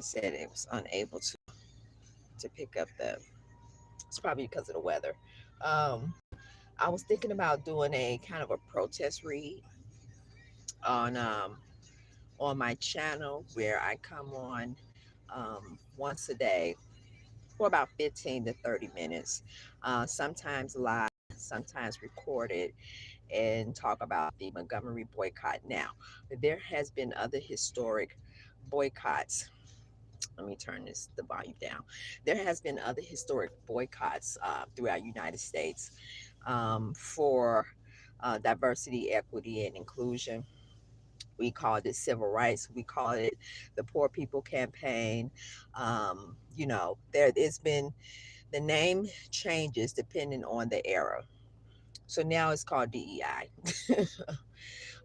It said it was unable to pick up the. It's probably because of the weather. Um, I was thinking about doing a kind of a protest read on my channel where I come on once a day for about 15 to 30 minutes, sometimes live, sometimes recorded, and talk about the Montgomery boycott. Now, there has been other historic boycotts. Let me turn the volume down. There has been other historic boycotts throughout United States for diversity, equity, and inclusion. We called it civil rights. We call it the Poor People Campaign. There it's been the name changes depending on the era. So now it's called DEI.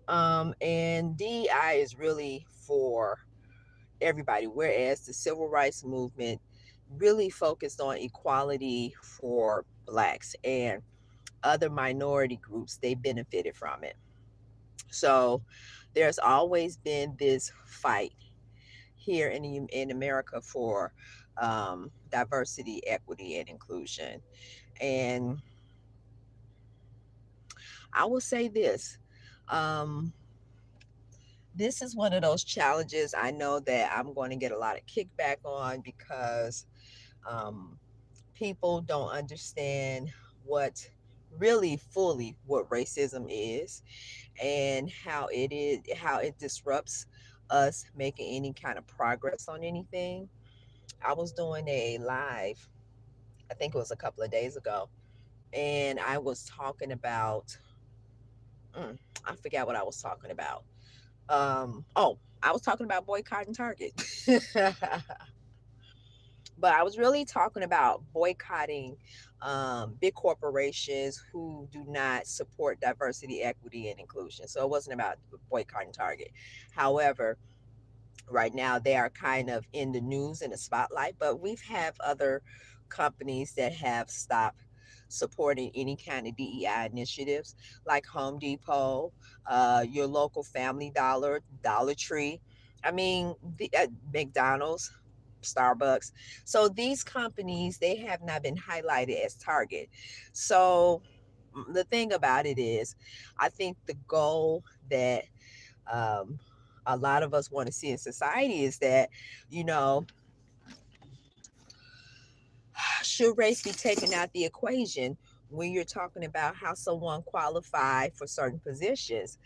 And DEI is really for everybody, whereas the civil rights movement really focused on equality for blacks and other minority groups. They benefited from it. So there's always been this fight here in America for diversity, equity, and inclusion. And I will say this. Um, this is one of those challenges I know that I'm going to get a lot of kickback on because um, people don't understand what really fully what racism is and how it disrupts us making any kind of progress on anything. I was doing a live, I think it was a couple of days ago, and I was talking about I forgot what I was talking about. Oh, I was talking about boycotting Target. But I was really talking about boycotting big corporations who do not support diversity, equity, and inclusion. So it wasn't about boycotting Target. However, right now they are kind of in the news in the spotlight, but we've have other companies that have stopped supporting any kind of DEI initiatives like Home Depot, your local Family Dollar, Dollar Tree. I mean, McDonald's, Starbucks. So these companies, they have not been highlighted as target. So the thing about it is, I think the goal that um, a lot of us want to see in society is that, you know, should race be taken out the equation when you're talking about how someone qualified for certain positions?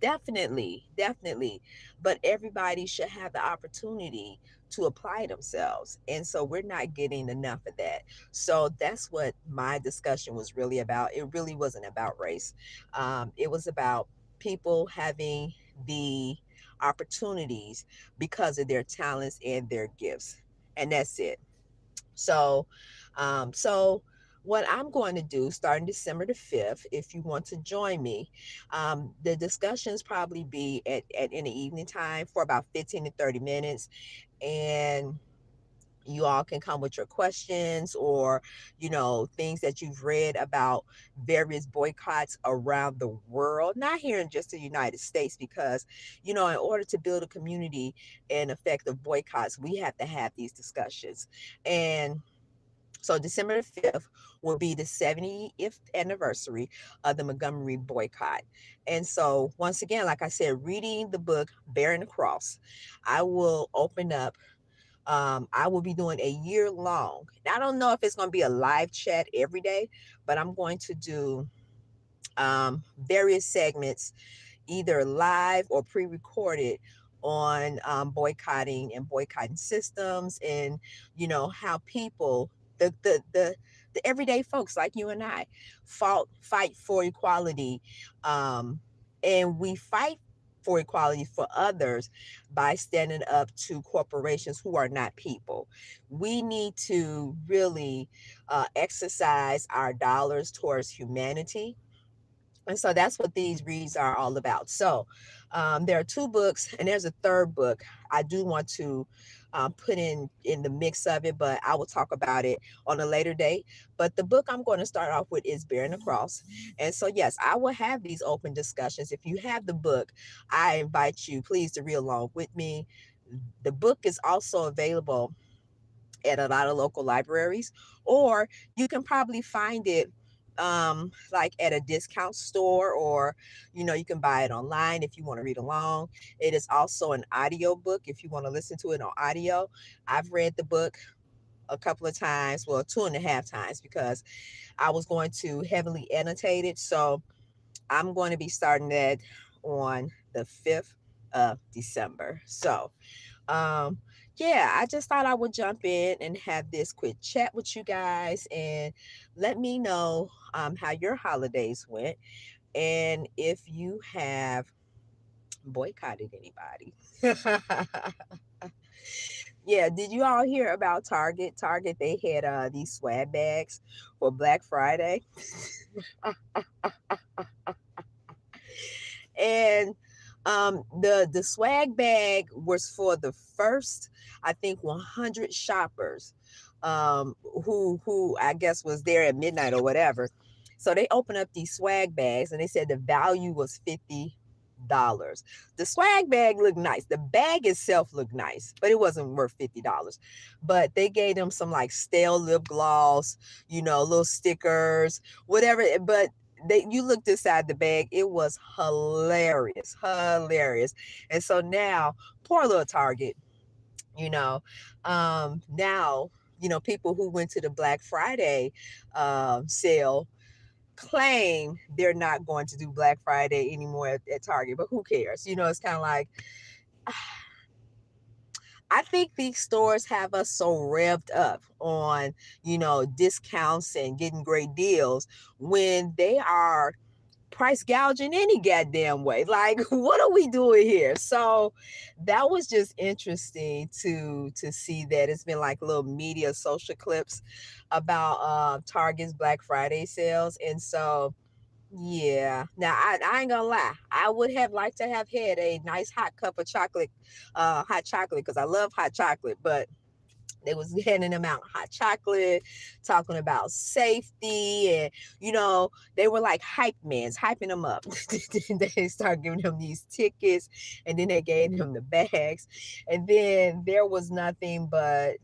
Definitely, definitely. But everybody should have the opportunity to apply themselves. And so we're not getting enough of that. So that's what my discussion was really about. It really wasn't about race, it was about people having the opportunities because of their talents and their gifts. And that's it. So, so what I'm going to do starting December the 5th, if you want to join me, the discussions probably be at in the evening time for about 15 to 30 minutes. And you all can come with your questions or, things that you've read about various boycotts around the world, not here in just the United States, because, in order to build a community and effective boycotts, we have to have these discussions. And so December the 5th will be the 70th anniversary of the Montgomery boycott. And so once again, like I said, reading the book Bearing the Cross, I will open up. I will be doing a year long. I don't know if it's going to be a live chat every day, but I'm going to do various segments, either live or pre-recorded, on boycotting and boycotting systems, and how people, the everyday folks like you and I, fight for equality, and we fight for equality for others by standing up to corporations who are not people. We need to really exercise our dollars towards humanity, and so that's what these reads are all about. So there are two books, and there's a third book I do want to put in the mix of it, but I will talk about it on a later date. But the book I'm going to start off with is Bearing the Cross. And so, yes, I will have these open discussions. If you have the book, I invite you, please, to read along with me. The book is also available at a lot of local libraries, or you can probably find it like at a discount store, or you can buy it online if you want to read along. It is also an audio book if you want to listen to it on audio. I've read the book a couple of times, well, two and a half times, because I was going to heavily annotate it. So I'm going to be starting that on the 5th of December. So um yeah, I just thought I would jump in and have this quick chat with you guys, and let me know how your holidays went, and if you have boycotted anybody. Yeah, did you all hear about Target? They had these swag bags for Black Friday. And the swag bag was for the first, I think, 100 shoppers who I guess was there at midnight or whatever. So they opened up these swag bags, and they said the value was $50. The swag bag looked nice. The bag itself looked nice, but it wasn't worth $50. But they gave them some like stale lip gloss, little stickers, whatever. But you looked inside the bag, it was hilarious. And so now, poor little Target, you know now, people who went to the Black Friday sale claim they're not going to do Black Friday anymore at Target, but who cares? It's kind of like, I think these stores have us so revved up on, discounts and getting great deals, when they are price gouging any goddamn way. Like, what are we doing here? So that was just interesting to see that it's been like little media social clips about Target's Black Friday sales. And so yeah, now I ain't gonna lie, I would have liked to have had a nice hot cup of chocolate, hot chocolate, because I love hot chocolate. But they was handing them out hot chocolate, talking about safety, and they were like hype mans, hyping them up. They started giving them these tickets, and then they gave them the bags, and then there was nothing but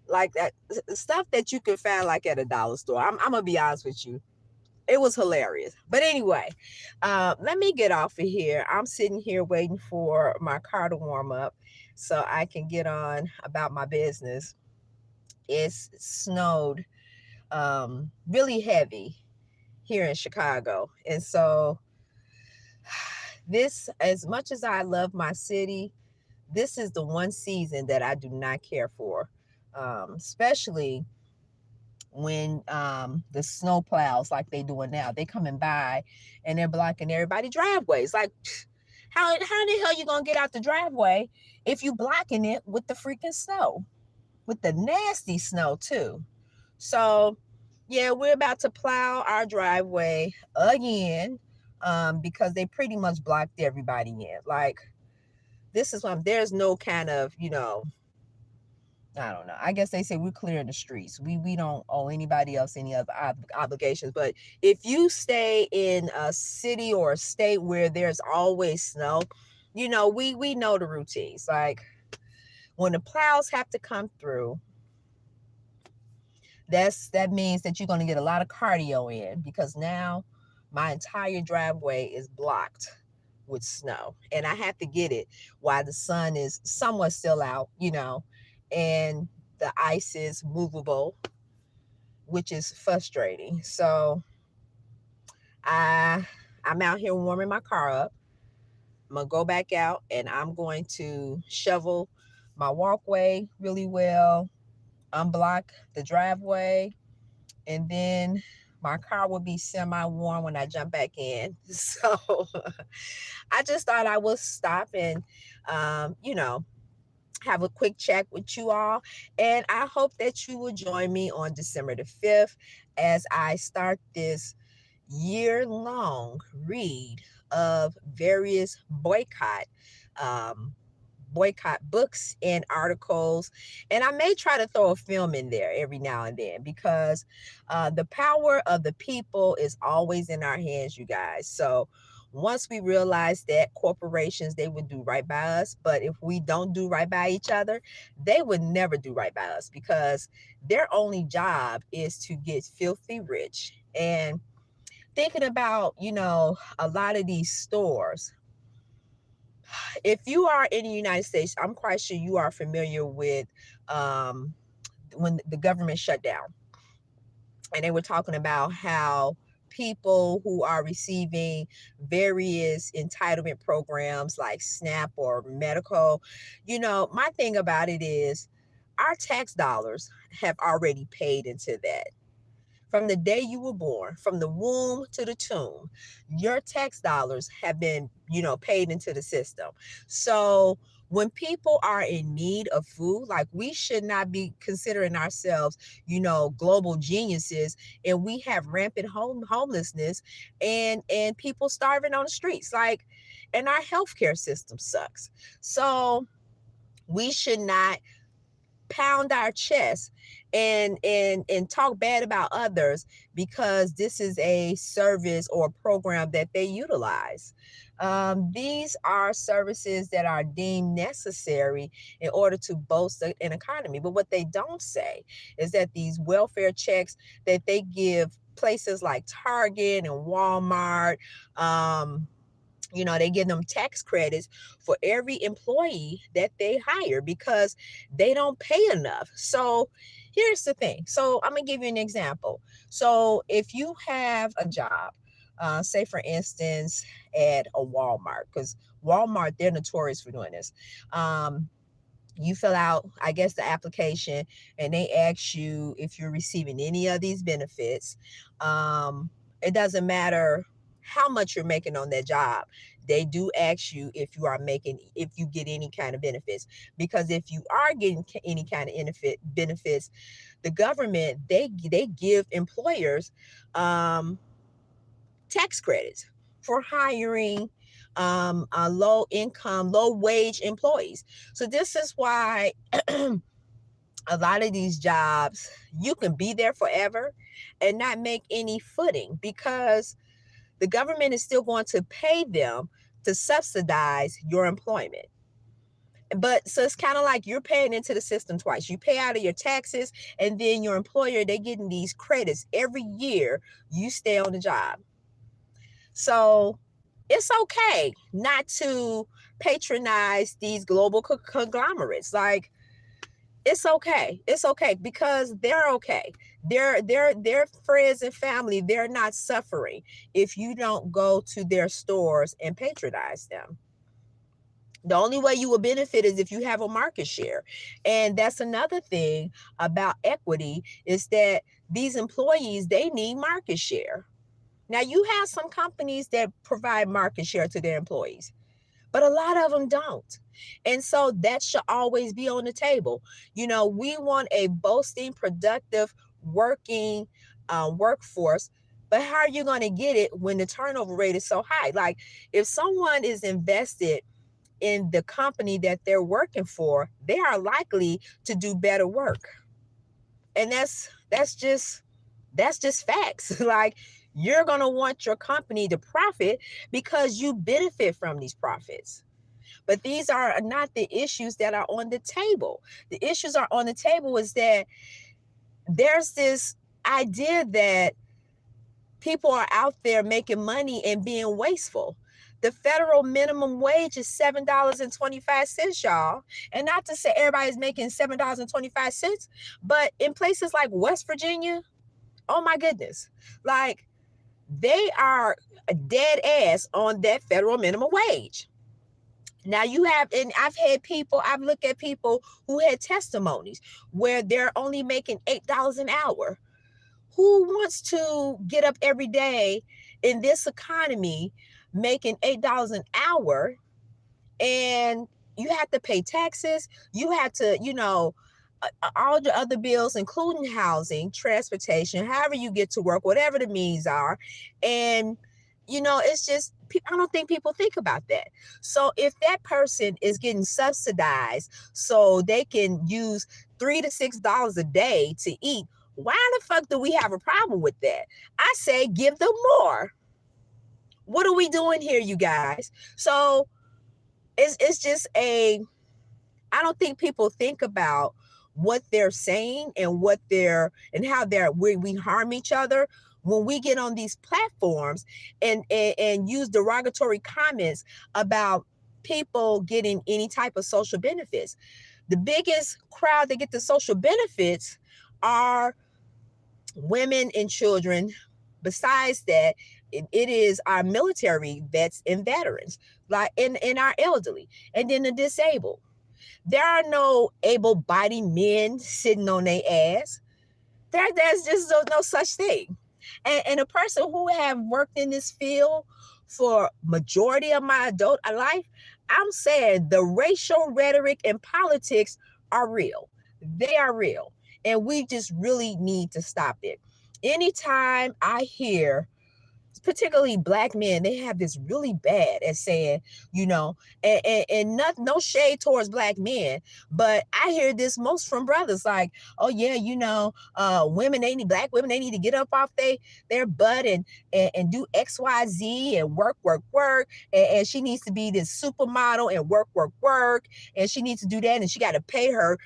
like that stuff that you could find like at a dollar store. I'm gonna be honest with you, it was hilarious. But anyway, let me get off of here. I'm sitting here waiting for my car to warm up so I can get on about my business. It's snowed really heavy here in Chicago. And so this, as much as I love my city, this is the one season that I do not care for, especially when the snow plows like they doing now, they coming by and they're blocking everybody driveways. Like, how the hell you gonna get out the driveway if you blocking it with the freaking snow, with the nasty snow too? So yeah, we're about to plow our driveway again, because they pretty much blocked everybody in. Like, this is why there's no kind of, I don't know. I guess they say we're clearing the streets. We don't owe anybody else any other obligations. But if you stay in a city or a state where there's always snow, we know the routines. Like, when the plows have to come through, that means that you're going to get a lot of cardio in, because now my entire driveway is blocked with snow, and I have to get it while the sun is somewhat still out, and the ice is movable, which is frustrating. So I'm out here warming my car up. I'm gonna go back out and I'm going to shovel my walkway really well, unblock the driveway, and then my car will be semi-warm when I jump back in. So I just thought I would stop and, have a quick chat with you all. And I hope that you will join me on December the 5th as I start this year-long read of various um, boycott books and articles. And I may try to throw a film in there every now and then, because the power of the people is always in our hands, you guys. So Once we realize that corporations, they would do right by us, but if we don't do right by each other, they would never do right by us, because their only job is to get filthy rich. And thinking about, a lot of these stores, if you are in the United States, I'm quite sure you are familiar with um, when the government shut down, and they were talking about how people who are receiving various entitlement programs like SNAP or medical, my thing about it is our tax dollars have already paid into that. From the day you were born, from the womb to the tomb, your tax dollars have been, paid into the system. So when people are in need of food, like, we should not be considering ourselves, global geniuses, and we have rampant homelessness and people starving on the streets. Like, and our healthcare system sucks. So we should not pound our chest and talk bad about others because this is a service or program that they utilize. These are services that are deemed necessary in order to boost an economy. But what they don't say is that these welfare checks that they give places like Target and Walmart, they give them tax credits for every employee that they hire because they don't pay enough. So here's the thing. So I'm going to give you an example. So if you have a job, say for instance, at a Walmart, because Walmart, they're notorious for doing this. You fill out, I guess, the application, and they ask you if you're receiving any of these benefits. It doesn't matter how much you're making on that job. They do ask you if you get any kind of benefits, because if you are getting any kind of benefits, the government, they give employers tax credits for hiring low income, low wage employees. So this is why a lot of these jobs, you can be there forever and not make any footing, because the government is still going to pay them to subsidize your employment. But so it's kind of like you're paying into the system twice. You pay out of your taxes, and then your employer, they're getting these credits every year you stay on the job. So it's okay not to patronize these global conglomerates. Like, it's okay. It's okay because they're okay. Their friends and family, they're not suffering if you don't go to their stores and patronize them. The only way you will benefit is if you have a market share. And that's another thing about equity, is that these employees, they need market share. Now, you have some companies that provide market share to their employees, but a lot of them don't. And so that should always be on the table. We want a boasting, productive, working workforce, but how are you going to get it when the turnover rate is so high? Like, if someone is invested in the company that they're working for, they are likely to do better work. And that's just facts. Like, you're going to want your company to profit because you benefit from these profits. But these are not the issues that are on the table. The issues are on the table is that there's this idea that people are out there making money and being wasteful. The federal minimum wage is $7.25, y'all. And not to say everybody's making $7.25, but in places like West Virginia, oh my goodness, like, they are dead ass on that federal minimum wage. Now and I've looked at people who had testimonies where they're only making $8 an hour. Who wants to get up every day in this economy making $8 an hour, and you have to pay taxes, you have to, all the other bills, including housing, transportation, however you get to work, whatever the means are. And, it's just, I don't think people think about that. So if that person is getting subsidized so they can use $3 to $6 a day to eat, why the fuck do we have a problem with that? I say give them more. What are we doing here, you guys? So it's just I don't think people think about what they're saying and what they're and how we harm each other when we get on these platforms and use derogatory comments about people getting any type of social benefits. The biggest crowd that get the social benefits are women and children. Besides that, it is our military vets and veterans, like in our elderly, and then the disabled. There are no able-bodied men sitting on their ass. There's just no such thing. And a person who have worked in this field for majority of my adult life, I'm saying the racial rhetoric and politics are real. They are real. And we just really need to stop it. Anytime I hear particularly black men, they have this really bad at saying, and not, no shade towards black men, but I hear this most from brothers like, oh yeah, women, black women, they need to get up off their butt and do XYZ and work, and she needs to be this supermodel and work, and she needs to do that, and she got to pay her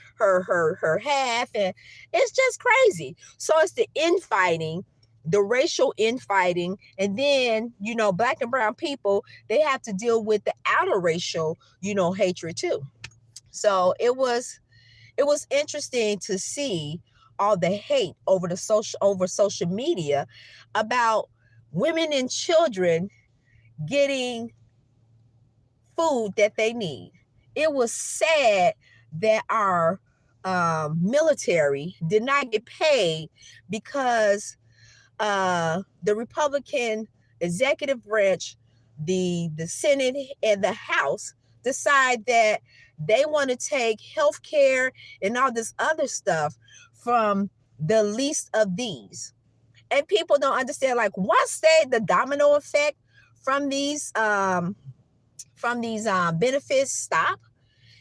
half, and it's just crazy. So it's the infighting, the racial infighting, and then black and brown people, they have to deal with the outer racial hatred too. So it was interesting to see all the hate over social media about women and children getting food that they need. It was sad that our military did not get paid because the Republican executive branch, the Senate and the House decide that they want to take health care and all this other stuff from the least of these. And people don't understand, like, once the domino effect from these benefits stop,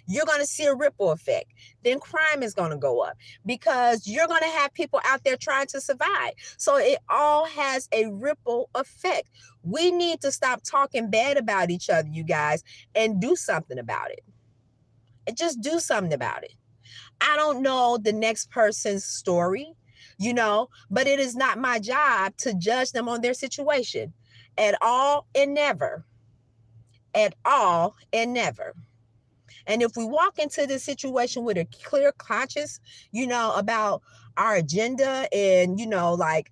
you're going to see a ripple effect. Then crime is going to go up because you're going to have people out there trying to survive. So it all has a ripple effect. We need to stop talking bad about each other, you guys, and do something about it. And just do something about it. I don't know the next person's story, but it is not my job to judge them on their situation at all and never. At all and never. And if we walk into this situation with a clear conscience, about our agenda, and, like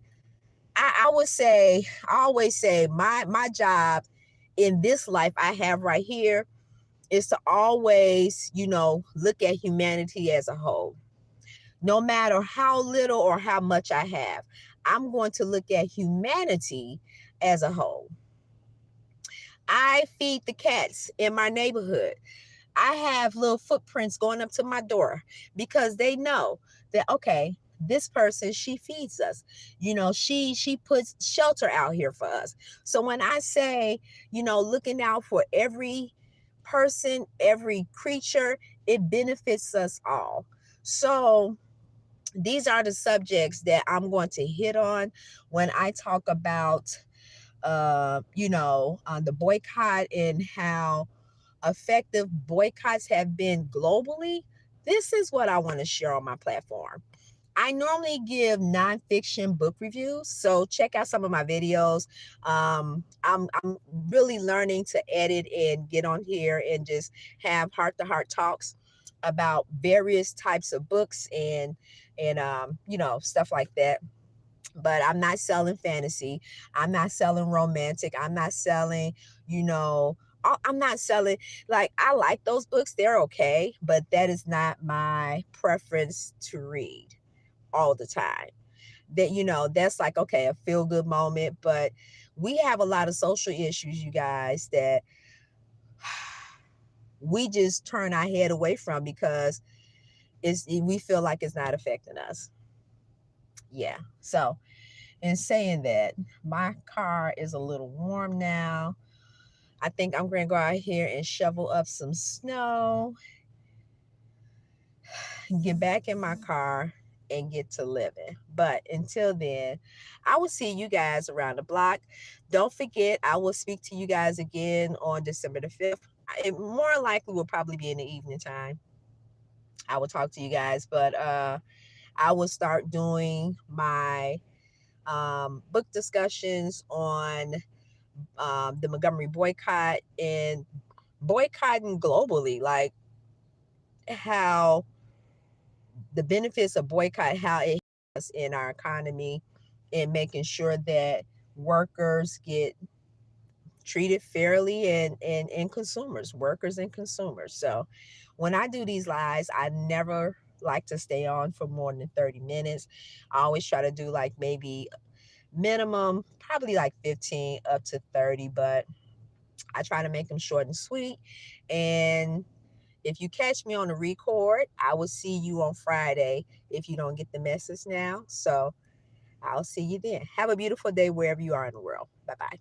I always say my job in this life I have right here is to always, look at humanity as a whole. No matter how little or how much I have, I'm going to look at humanity as a whole. I feed the cats in my neighborhood. I have little footprints going up to my door because they know that, okay, this person, she feeds us. She puts shelter out here for us. So when I say, looking out for every person, every creature, it benefits us all. So these are the subjects that I'm going to hit on when I talk about, the boycott and how effective boycotts have been globally. This is what I want to share on my platform. I normally give nonfiction book reviews, so check out some of my videos. I'm really learning to edit and get on here and just have heart-to-heart talks about various types of books and stuff like that. But I'm not selling fantasy. I'm not selling romantic. I'm not selling, I'm not selling, like, I like those books. They're okay, but that is not my preference to read all the time. That's like, okay, a feel good moment. But we have a lot of social issues, you guys, that we just turn our head away from because we feel like it's not affecting us. Yeah. So, in saying that, my car is a little warm now. I think I'm going to go out here and shovel up some snow, get back in my car, and get to living. But until then, I will see you guys around the block. Don't forget, I will speak to you guys again on December the 5th. It more likely will probably be in the evening time. I will talk to you guys, but I will start doing my book discussions on the Montgomery boycott and boycotting globally, like how the benefits of boycott, how it has in our economy, and making sure that workers get treated fairly, and consumers, workers and consumers. So when I do these lives, I never like to stay on for more than 30 minutes. I always try to do like maybe minimum, probably like 15 up to 30, but I try to make them short and sweet. And if you catch me on the record, I will see you on Friday if you don't get the message now. So I'll see you then. Have a beautiful day wherever you are in the world. Bye bye.